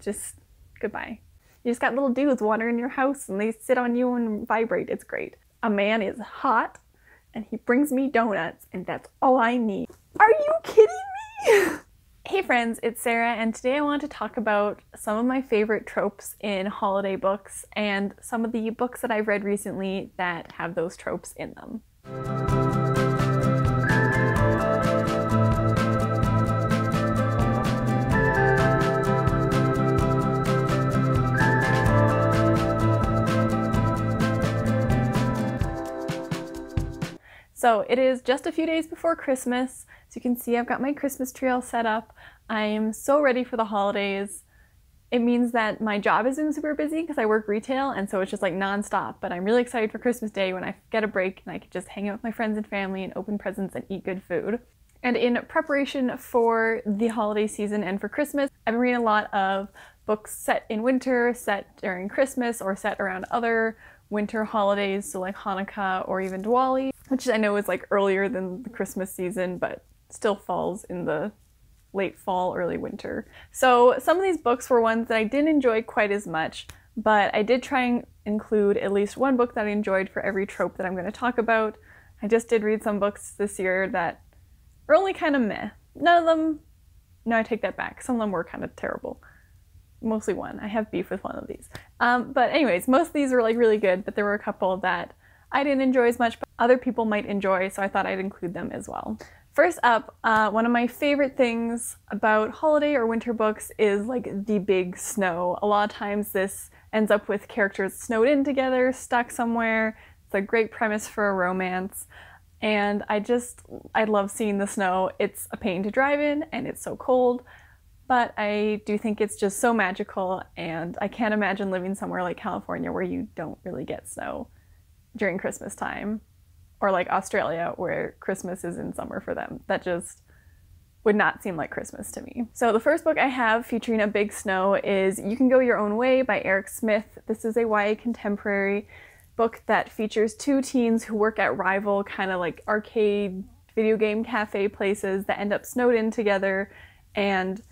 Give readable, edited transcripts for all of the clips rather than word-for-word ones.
just goodbye. You just got little dudes wandering in your house and they sit on you and vibrate. It's great. A man is hot and he brings me donuts and that's all I need. Are you kidding me? Hey friends, it's Sarah and today I want to talk about some of my favorite tropes in holiday books and some of the books that I've read recently that have those tropes in them. So it is just a few days before Christmas, so you can see I've got my Christmas tree all set up. I am so ready for the holidays. It means that my job has been super busy because I work retail, and so it's just like non-stop, but I'm really excited for Christmas Day when I get a break and I can just hang out with my friends and family and open presents and eat good food. And in preparation for the holiday season and for Christmas, I've been reading a lot of books set in winter, set during Christmas, or set around other winter holidays, so like Hanukkah or even Diwali, which I know is like earlier than the Christmas season, but still falls in the late fall, early winter. So some of these books were ones that I didn't enjoy quite as much, but I did try and include at least one book that I enjoyed for every trope that I'm going to talk about. I just did read some books this year that were only kind of meh. None of them, no, I take that back. Some of them were kind of terrible. Mostly one. I have beef with one of these. But anyways, most of these were like really good, but there were a couple that I didn't enjoy as much, but other people might enjoy, so I thought I'd include them as well. First up, one of my favorite things about holiday or winter books is like the big snow. A lot of times this ends up with characters snowed in together, stuck somewhere. It's a great premise for a romance. And I love seeing the snow. It's a pain to drive in and it's so cold. But I do think it's just so magical, and I can't imagine living somewhere like California where you don't really get snow during Christmas time, or like Australia where Christmas is in summer for them. That just would not seem like Christmas to me. So the first book I have featuring a big snow is You Can Go Your Own Way by Eric Smith. This is a YA contemporary book that features two teens who work at rival kind of like arcade video game cafe places that end up snowed in together, and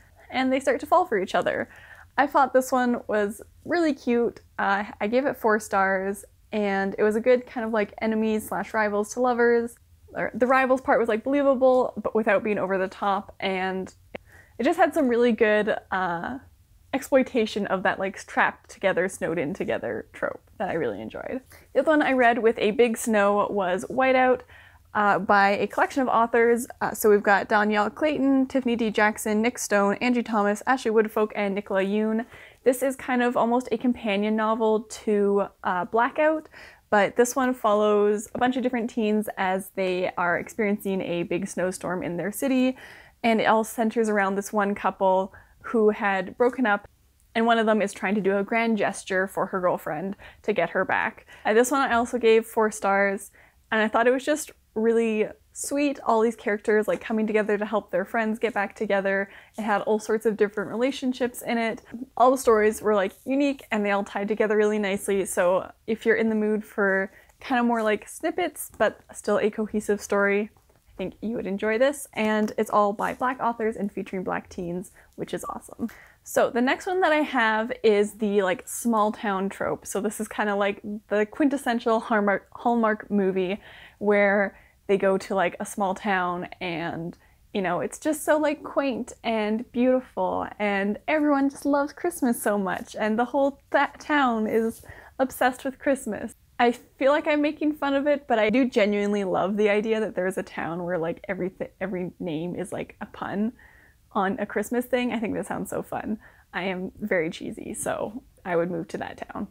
they start to fall for each other. I thought this one was really cute. I gave it 4 stars, and it was a good kind of like enemies slash rivals to lovers. The rivals part was like believable, but without being over the top, and it just had some really good exploitation of that like trapped together, snowed in together trope that I really enjoyed. The other one I read with a big snow was Whiteout, by a collection of authors. So we've got Danielle Clayton, Tiffany D. Jackson, Nick Stone, Angie Thomas, Ashley Woodfolk, and Nicola Yoon. This is kind of almost a companion novel to Blackout, but this one follows a bunch of different teens as they are experiencing a big snowstorm in their city, and it all centers around this one couple who had broken up, and one of them is trying to do a grand gesture for her girlfriend to get her back. This one I also gave 4 stars, and I thought it was just really sweet, all these characters like coming together to help their friends get back together. It had all sorts of different relationships in it. All the stories were like unique and they all tied together really nicely, so if you're in the mood for kind of more like snippets but still a cohesive story, I think you would enjoy this. And it's all by Black authors and featuring Black teens, which is awesome. So the next one that I have is the like small town trope. So this is kind of like the quintessential Hallmark movie where they go to like a small town and, you know, it's just so like quaint and beautiful and everyone just loves Christmas so much and the whole town is obsessed with Christmas. I feel like I'm making fun of it, but I do genuinely love the idea that there's a town where like every name is like a pun on a Christmas thing. I think that sounds so fun. I am very cheesy, so I would move to that town.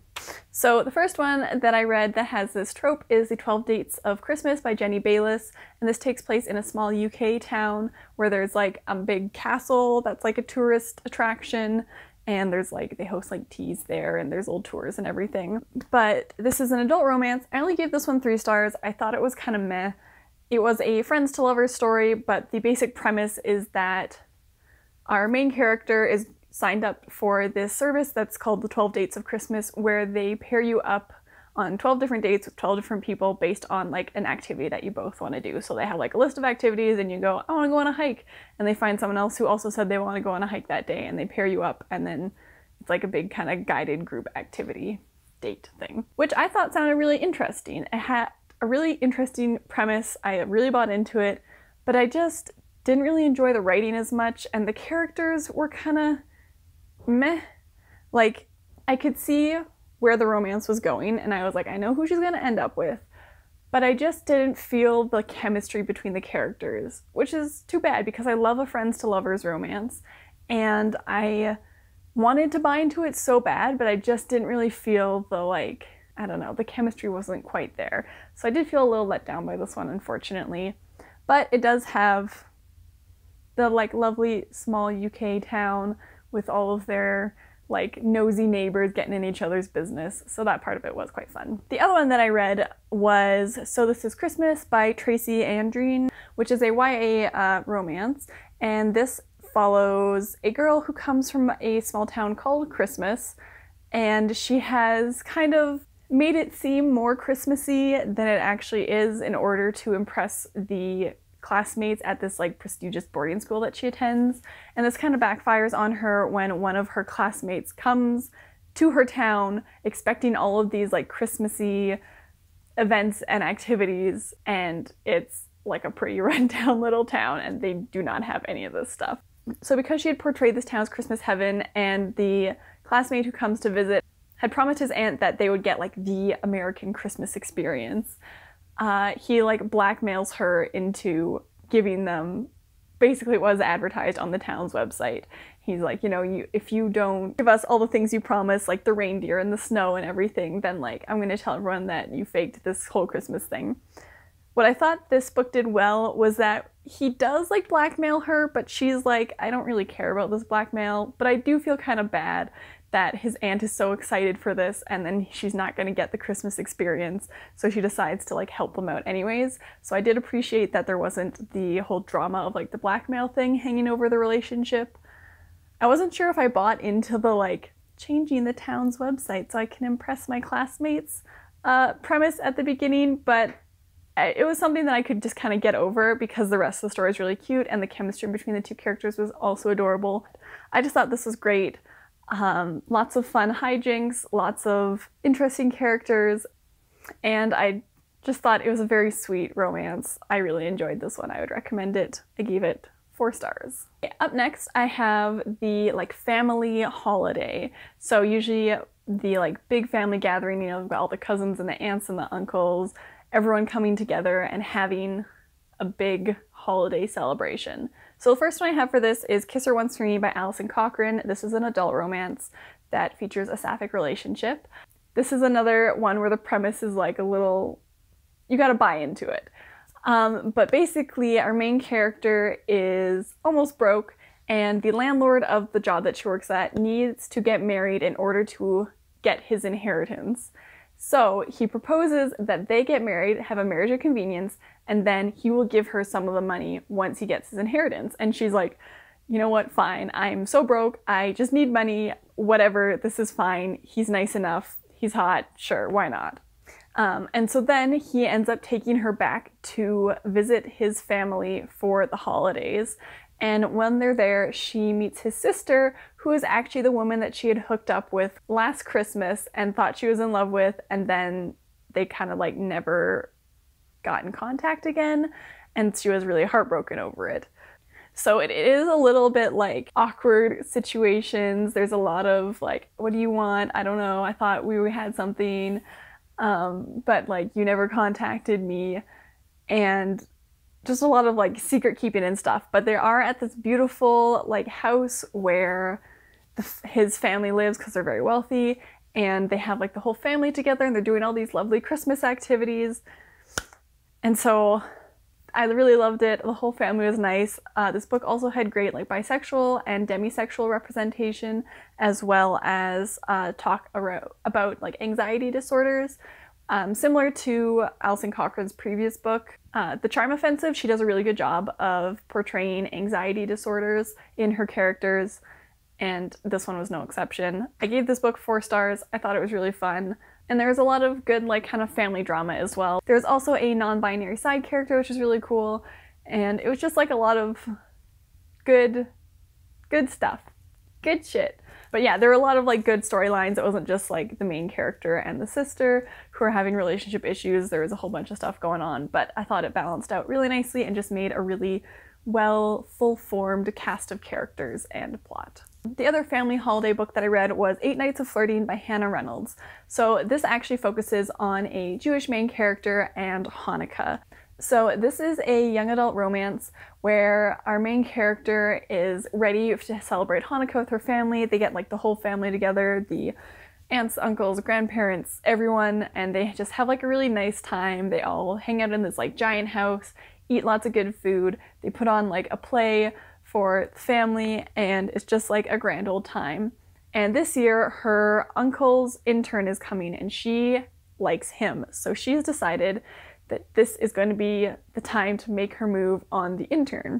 So the first one that I read that has this trope is The 12 Dates of Christmas by Jenny Bayliss, and this takes place in a small UK town where there's like a big castle that's like a tourist attraction, and there's like, they host like teas there and there's old tours and everything. But this is an adult romance. I only gave this one 3 stars. I thought it was kind of meh. It was a friends to lovers story, but the basic premise is that our main character is signed up for this service that's called the 12 Dates of Christmas, where they pair you up on 12 different dates with 12 different people based on like an activity that you both want to do. So they have like a list of activities and you go, I want to go on a hike, and they find someone else who also said they want to go on a hike that day, and they pair you up, and then It's like a big kind of guided group activity date thing, which I thought sounded really interesting. It had a really interesting premise. I really bought into it, but I just didn't really enjoy the writing as much, and the characters were kind of meh. Like, I could see where the romance was going, and I was like, I know who she's gonna end up with, but I just didn't feel the chemistry between the characters, which is too bad because I love a friends to lovers romance, and I wanted to buy into it so bad, but I just didn't really feel the, like, I don't know, the chemistry wasn't quite there. So I did feel a little let down by this one, unfortunately. But it does have the, like, lovely small UK town with all of their, like, nosy neighbors getting in each other's business. So that part of it was quite fun. The other one that I read was So This Is Christmas by Tracy and Andreen, which is a YA romance. And this follows a girl who comes from a small town called Christmas, and she has kind of made it seem more Christmassy than it actually is in order to impress the classmates at this like prestigious boarding school that she attends. And this kind of backfires on her when one of her classmates comes to her town expecting all of these like Christmassy events and activities, and it's like a pretty run-down little town and they do not have any of this stuff. So because she had portrayed this town as Christmas heaven, and the classmate who comes to visit had promised his aunt that they would get like the American Christmas experience, he like blackmails her into giving them basically what was advertised on the town's website. He's like, you know, if you don't give us all the things you promised, like the reindeer and the snow and everything, then like I'm gonna tell everyone that you faked this whole Christmas thing. What I thought this book did well was that he does like blackmail her, but she's like, I don't really care about this blackmail, but I do feel kind of bad that his aunt is so excited for this and then she's not going to get the Christmas experience, so she decides to like help them out anyways. So I did appreciate that there wasn't the whole drama of like the blackmail thing hanging over the relationship. I wasn't sure if I bought into the like changing the town's website so I can impress my classmates premise at the beginning, but it was something that I could just kind of get over because the rest of the story is really cute and the chemistry between the two characters was also adorable. I just thought this was great. Lots of fun hijinks, lots of interesting characters, and I just thought it was a very sweet romance. I really enjoyed this one. I would recommend it. I gave it 4 stars. Up next, I have the like family holiday. So usually the like big family gathering, you know, all the cousins and the aunts and the uncles, everyone coming together and having a big holiday celebration. So the first one I have for this is Kiss Her Once For Me by Alison Cochrun. This is an adult romance that features a sapphic relationship. This is another one where the premise is like a little, you gotta buy into it. But basically our main character is almost broke, and the landlord of the job that she works at needs to get married in order to get his inheritance. So he proposes that they get married, have a marriage of convenience, and then he will give her some of the money once he gets his inheritance. And she's like, you know what, fine, I'm so broke, I just need money, whatever, this is fine, he's nice enough, he's hot, sure, why not? And so then he ends up taking her back to visit his family for the holidays. And when they're there, she meets his sister, who is actually the woman that she had hooked up with last Christmas and thought she was in love with, and then they kind of like never got in contact again, and she was really heartbroken over it. So it is a little bit like awkward situations. There's a lot of like, what do you want? I don't know, I thought we had something, but like you never contacted me, and just a lot of like secret keeping and stuff. But they are at this beautiful like house where his family lives because they're very wealthy, and they have like the whole family together and they're doing all these lovely Christmas activities. And so I really loved it. The whole family was nice. This book also had great like bisexual and demisexual representation, as well as talk about like anxiety disorders. Similar to Alison Cochran's previous book, The Charm Offensive, she does a really good job of portraying anxiety disorders in her characters, and this one was no exception. I gave this book 4 stars. I thought it was really fun, and there's a lot of good like kind of family drama as well. There's also a non-binary side character, which is really cool, and it was just like a lot of good stuff. Good shit. But yeah, there were a lot of like good storylines. It wasn't just like the main character and the sister who are having relationship issues. There was a whole bunch of stuff going on, but I thought it balanced out really nicely and just made a really well, full-formed cast of characters and plot. The other family holiday book that I read was 8 Nights of Flirting by Hannah Reynolds. So this actually focuses on a Jewish main character and Hanukkah. So this is a young adult romance where our main character is ready to celebrate Hanukkah with her family. They get like the whole family together, the aunts, uncles, grandparents, everyone, and they just have like a really nice time. They all hang out in this like giant house, eat lots of good food. They put on like a play for the family, and it's just like a grand old time. And this year her uncle's intern is coming and she likes him. So she's decided that this is going to be the time to make her move on the intern.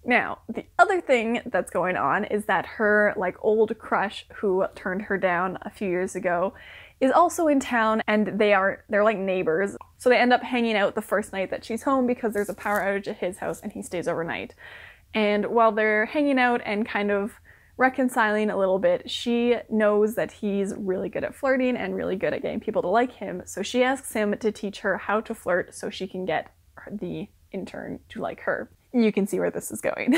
Now, the other thing that's going on is that her like old crush who turned her down a few years ago is also in town, and they're like neighbors. So they end up hanging out the first night that she's home because there's a power outage at his house and he stays overnight. And while they're hanging out and kind of reconciling a little bit, she knows that he's really good at flirting and really good at getting people to like him. So she asks him to teach her how to flirt so she can get the intern to like her. You can see where this is going.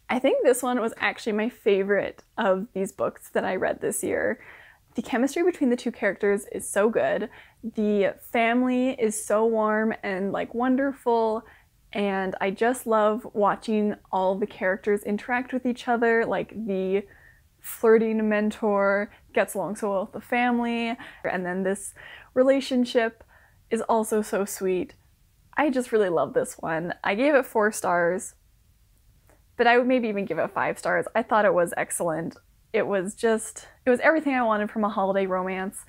I think this one was actually my favorite of these books that I read this year. The chemistry between the two characters is so good. The family is so warm and like wonderful. And I just love watching all the characters interact with each other. Like the flirting mentor gets along so well with the family. And then this relationship is also so sweet. I just really love this one. I gave it 4 stars, but I would maybe even give it 5 stars. I thought it was excellent. It was everything I wanted from a holiday romance.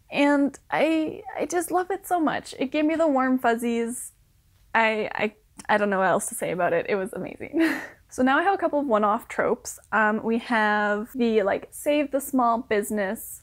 And I just love it so much. It gave me the warm fuzzies. I don't know what else to say about it. It was amazing. So now I have a couple of one-off tropes. We have the like save the small business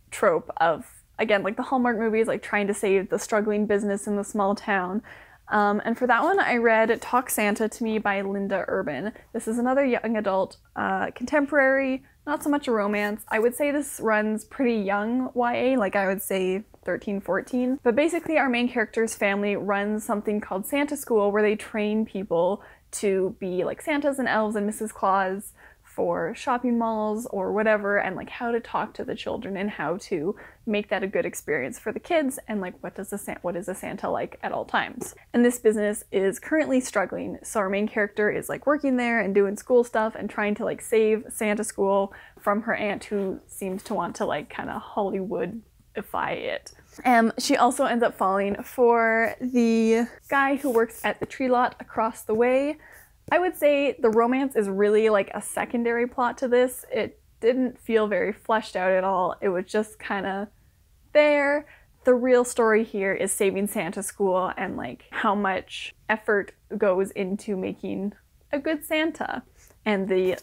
trope of, again, like the Hallmark movies, like trying to save the struggling business in the small town. And for that one, I read Talk Santa to Me by Linda Urban. This is another young adult contemporary, not so much a romance. I would say this runs pretty young YA, like I would say 13, 14. But basically our main character's family runs something called Santa School where they train people to be like Santas and elves and Mrs. Claus for shopping malls or whatever, and like how to talk to the children and how to make that a good experience for the kids, and like what is a Santa like at all times. And this business is currently struggling, so our main character is like working there and doing school stuff and trying to like save Santa School from her aunt who seems to want to like kind of Hollywoodify it. She also ends up falling for the guy who works at the tree lot across the way. I would say the romance is really like a secondary plot to this. It didn't feel very fleshed out at all. It was just kind of there. The real story here is saving Santa School and like how much effort goes into making a good Santa, and the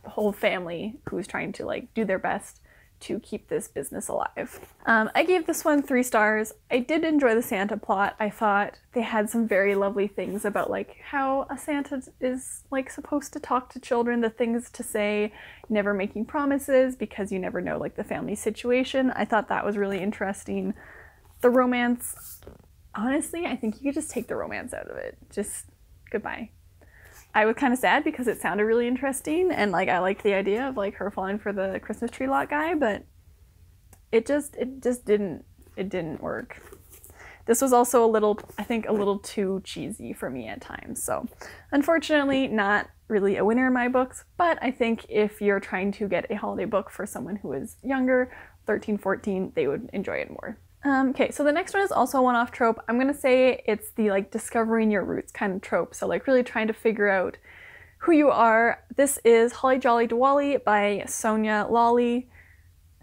whole family who's trying to like do their best to keep this business alive. I gave this one 3 stars. I did enjoy the Santa plot. I thought they had some very lovely things about like how a Santa is like supposed to talk to children, the things to say, never making promises because you never know like the family situation. I thought that was really interesting. The romance, honestly, I think you could just take the romance out of it. Just goodbye. I was kind of sad because it sounded really interesting and like I liked the idea of like her falling for the Christmas tree lot guy, but it just didn't work. This was also I think a little too cheesy for me at times. So unfortunately not really a winner in my books, but I think if you're trying to get a holiday book for someone who is younger, 13, 14, they would enjoy it more. Okay, so the next one is also a one-off trope. I'm gonna say it's the like discovering your roots kind of trope. So like really trying to figure out who you are. This is Holly Jolly Diwali by Sonya, Lalli.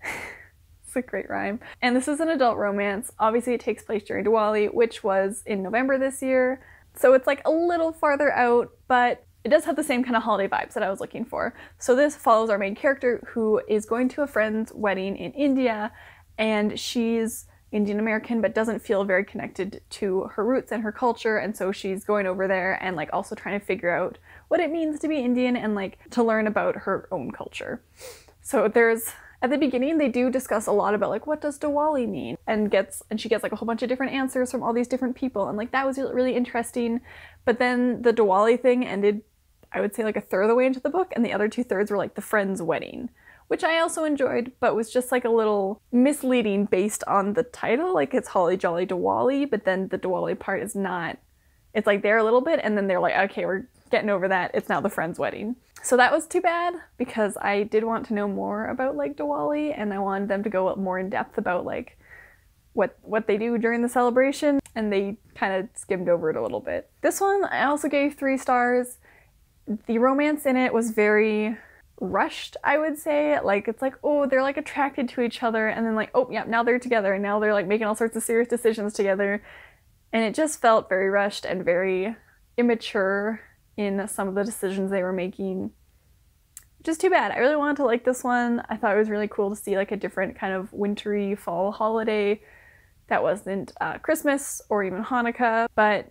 It's a great rhyme. And this is an adult romance. Obviously it takes place during Diwali, which was in November this year. So it's like a little farther out, but it does have the same kind of holiday vibes that I was looking for. So this follows our main character who is going to a friend's wedding in India, and she's Indian American, but doesn't feel very connected to her roots and her culture, and so she's going over there and like also trying to figure out what it means to be Indian and like to learn about her own culture. So there's, at the beginning, they do discuss a lot about like, what does Diwali mean? And she gets like a whole bunch of different answers from all these different people, and like that was really interesting. But then the Diwali thing ended, I would say, like a third of the way into the book, and the other 2/3 were like the friend's wedding, which I also enjoyed, but was just like a little misleading based on the title. Like it's Holly Jolly Diwali, but then the Diwali part is not, it's like there a little bit, and then they're like, okay, we're getting over that, it's now the friend's wedding. So that was too bad, because I did want to know more about like Diwali, and I wanted them to go more in depth about like what they do during the celebration, and they kind of skimmed over it a little bit. This one I also gave 3 stars. The romance in it was very rushed, I would say. Like it's like, oh, they're like attracted to each other, and then like, oh yeah, now they're together, and now they're like making all sorts of serious decisions together, and it just felt very rushed and very immature in some of the decisions they were making, which is too bad. I really wanted to like this one. I thought it was really cool to see like a different kind of wintry fall holiday that wasn't Christmas or even Hanukkah, but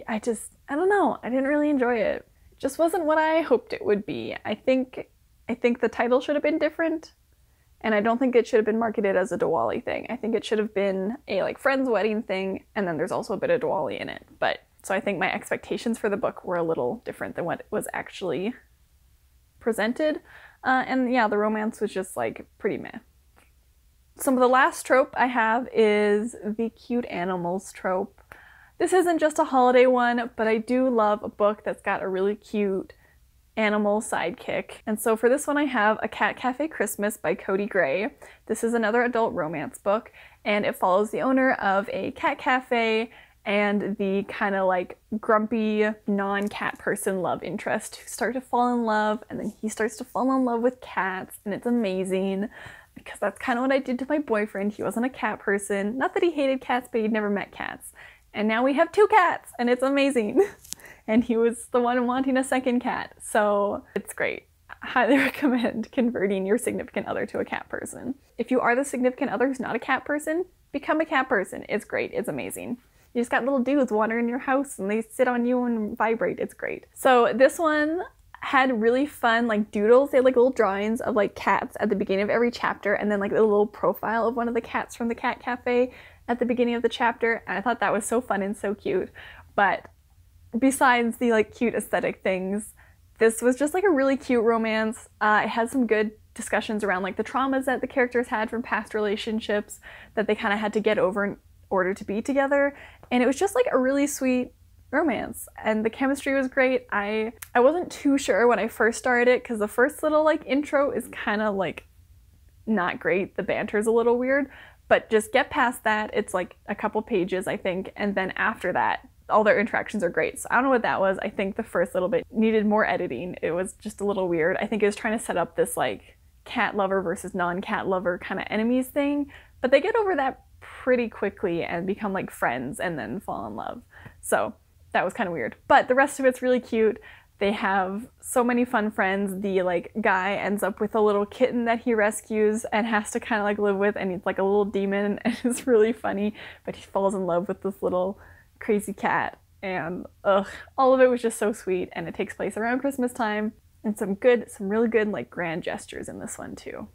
I don't know, I didn't really enjoy it. It just wasn't what I hoped it would be. I think the title should have been different, and I don't think it should have been marketed as a Diwali thing. I think it should have been a like friend's wedding thing, and then there's also a bit of Diwali in it. But so I think my expectations for the book were a little different than what was actually presented. And yeah, the romance was just like pretty meh. Some of the last trope I have is the cute animals trope. This isn't just a holiday one, but I do love a book that's got a really cute animal sidekick. And so for this one I have A Cat Cafe Christmas by Codi Gray. This is another adult romance book, and it follows the owner of a cat cafe and the kind of like grumpy non-cat person love interest who start to fall in love, and then he starts to fall in love with cats, and it's amazing because that's kind of what I did to my boyfriend. He wasn't a cat person. Not that he hated cats, but he'd never met cats. And now we have 2 cats, and it's amazing. And he was the one wanting a second cat, so it's great. I highly recommend converting your significant other to a cat person. If you are the significant other who's not a cat person, become a cat person. It's great, it's amazing. You just got little dudes wandering your house and they sit on you and vibrate. It's great. So this one had really fun like doodles. They had like little drawings of like cats at the beginning of every chapter, and then like a little profile of one of the cats from the cat cafe at the beginning of the chapter. And I thought that was so fun and so cute. But besides the like cute aesthetic things, this was just like a really cute romance. It had some good discussions around like the traumas that the characters had from past relationships that they kind of had to get over in order to be together. And it was just like a really sweet romance, and the chemistry was great. I wasn't too sure when I first started it, because the first little like intro is kind of like not great. The banter's a little weird, but just get past that. It's like a couple pages, I think, and then after that all their interactions are great. So I don't know what that was. I think the first little bit needed more editing. It was just a little weird. I think it was trying to set up this like cat lover versus non-cat lover kind of enemies thing, but they get over that pretty quickly and become like friends and then fall in love. So that was kind of weird, but the rest of it's really cute. They have so many fun friends. The like guy ends up with a little kitten that he rescues and has to kind of like live with, and he's like a little demon, and it's really funny, but he falls in love with this little crazy cat, and all of it was just so sweet. And it takes place around Christmas time, and some really good like grand gestures in this one too.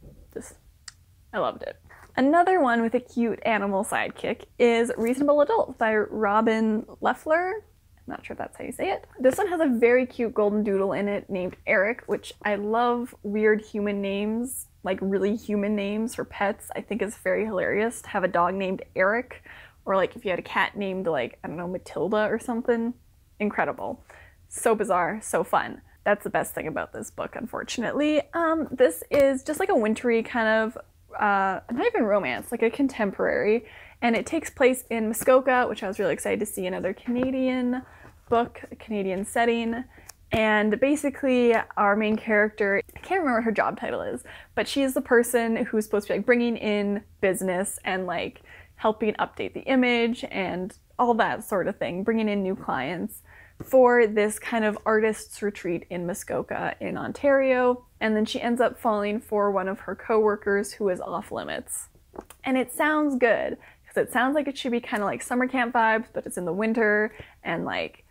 I loved it. Another one with a cute animal sidekick is Reasonable Adult by Robin Lefler. I'm not sure if that's how you say it. This one has a very cute golden doodle in it named Eric, which I love. Weird human names, like really human names for pets, I think is very hilarious. To have a dog named Eric, or like if you had a cat named like, I don't know, Matilda or something. Incredible. So bizarre, so fun. That's the best thing about this book, unfortunately. This is just like a wintry kind of, not even romance, like a contemporary, and it takes place in Muskoka, which I was really excited to see, another Canadian book, a Canadian setting. And basically our main character, I can't remember what her job title is, but she is the person who's supposed to be like bringing in business and like helping update the image and all that sort of thing, bringing in new clients for this kind of artist's retreat in Muskoka in Ontario. And then she ends up falling for one of her coworkers who is off limits. And it sounds good, because it sounds like it should be kind of like summer camp vibes, but it's in the winter and like,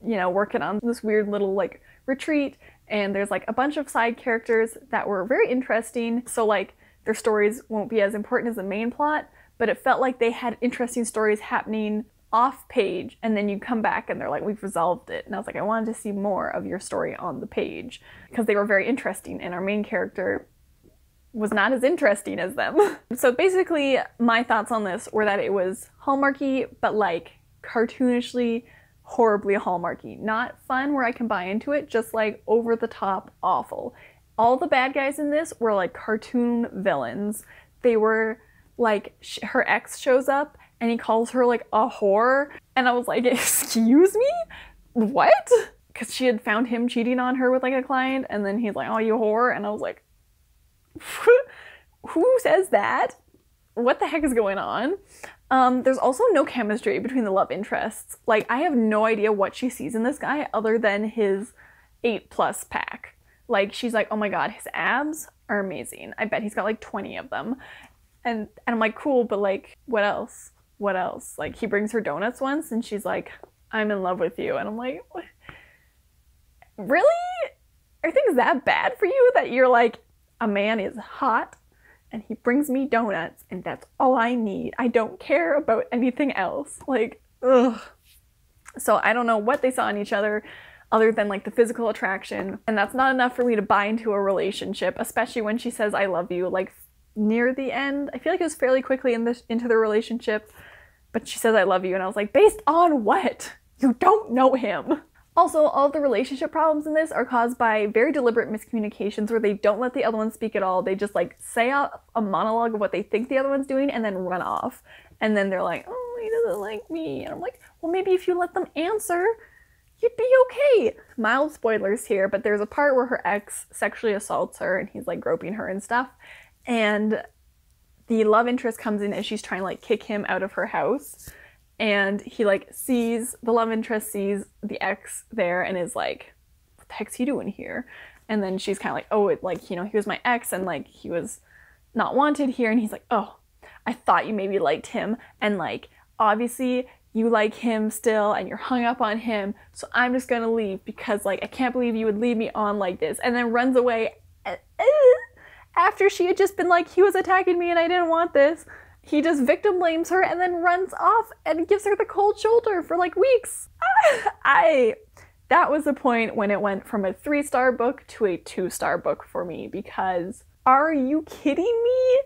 you know, working on this weird little like retreat. And there's like a bunch of side characters that were very interesting. So like their stories won't be as important as the main plot, but it felt like they had interesting stories happening off page, and then you come back and they're like, we've resolved it. And I was like, I wanted to see more of your story on the page because they were very interesting and our main character was not as interesting as them. So basically my thoughts on this were that it was Hallmarky, but like cartoonishly horribly Hallmarky. Not fun where I can buy into it, just like over the top awful. All the bad guys in this were like cartoon villains. They were like, her ex shows up and he calls her like a whore. And I was like, excuse me? What? Because she had found him cheating on her with like a client, and then he's like, oh, you whore. And I was like, who says that? What the heck is going on? There's also no chemistry between the love interests. Like, I have no idea what she sees in this guy other than his 8+ pack. Like, she's like, oh my god, his abs are amazing. I bet he's got like 20 of them. And I'm like, cool, but like, what else? What else? Like, he brings her donuts once and she's like, I'm in love with you. And I'm like, what? Really? Are things that bad for you that you're like, a man is hot and he brings me donuts and that's all I need. I don't care about anything else. Like, ugh. So I don't know what they saw in each other other than like the physical attraction. And that's not enough for me to buy into a relationship, especially when she says, I love you, like near the end. I feel like it was fairly quickly into the relationship, but she says, I love you. And I was like, based on what? You don't know him. Also, all of the relationship problems in this are caused by very deliberate miscommunications where they don't let the other one speak at all. They just like say out a monologue of what they think the other one's doing and then run off. And then they're like, oh, he doesn't like me. And I'm like, well, maybe if you let them answer, you'd be okay. Mild spoilers here, but there's a part where her ex sexually assaults her and he's like groping her and stuff. And the love interest comes in as she's trying to like kick him out of her house. And he like sees, the love interest sees the ex there and is like, what the heck's he doing here? And then she's kind of like, oh, it, like, you know, he was my ex and like he was not wanted here. And he's like, oh, I thought you maybe liked him. And like, obviously you like him still and you're hung up on him. So I'm just gonna leave because like, I can't believe you would leave me on like this. And then runs away after she had just been like, he was attacking me and I didn't want this. He just victim blames her and then runs off and gives her the cold shoulder for like weeks. That was the point when it went from a 3-star book to a 2-star book for me, because are you kidding me?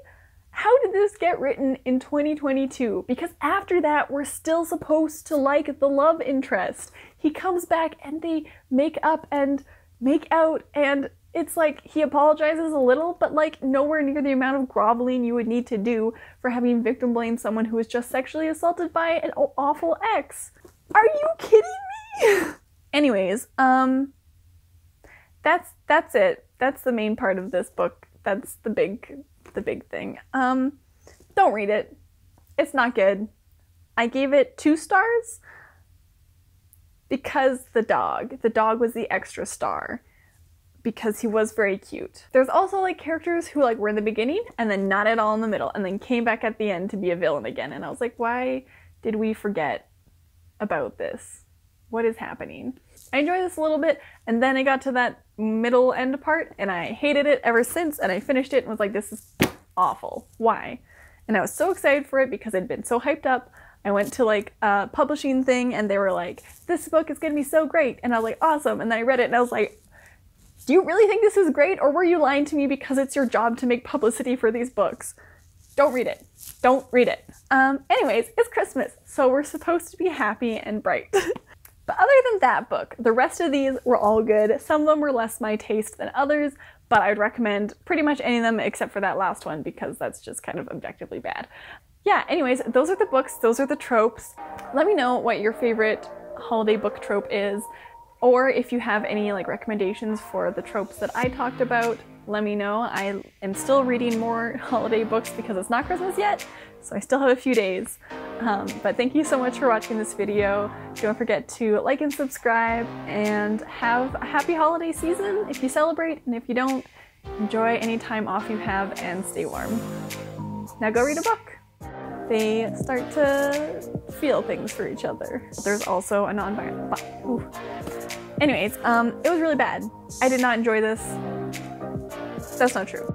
How did this get written in 2022? Because after that, we're still supposed to like the love interest. He comes back and they make up and make out, and it's like he apologizes a little, but like nowhere near the amount of groveling you would need to do for having victim blame someone who was just sexually assaulted by an awful ex. Are you kidding me? Anyways, that's it. That's the main part of this book. That's the big thing. Don't read it. It's not good. I gave it 2 stars because the dog was the extra star, because he was very cute. There's also like characters who like were in the beginning and then not at all in the middle and then came back at the end to be a villain again. And I was like, why did we forget about this? What is happening? I enjoyed this a little bit, and then I got to that middle end part and I hated it ever since, and I finished it and was like, this is awful. Why? And I was so excited for it because I'd been so hyped up. I went to like a publishing thing and they were like, this book is gonna be so great. And I was like, awesome. And then I read it and I was like, do you really think this is great, or were you lying to me because it's your job to make publicity for these books? Don't read it. Don't read it. Anyways, it's Christmas, so we're supposed to be happy and bright. But other than that book, the rest of these were all good. Some of them were less my taste than others, but I'd recommend pretty much any of them except for that last one because that's just kind of objectively bad. Yeah, anyways, those are the books, those are the tropes. Let me know what your favorite holiday book trope is, or if you have any like recommendations for the tropes that I talked about, let me know. I am still reading more holiday books because it's not Christmas yet, so I still have a few days. But thank you so much for watching this video. Don't forget to like and subscribe, and have a happy holiday season if you celebrate, and if you don't, enjoy any time off you have and stay warm. Now go read a book. they start to feel things for each other. There's also a non-binary. Anyways, it was really bad. I did not enjoy this. That's not true.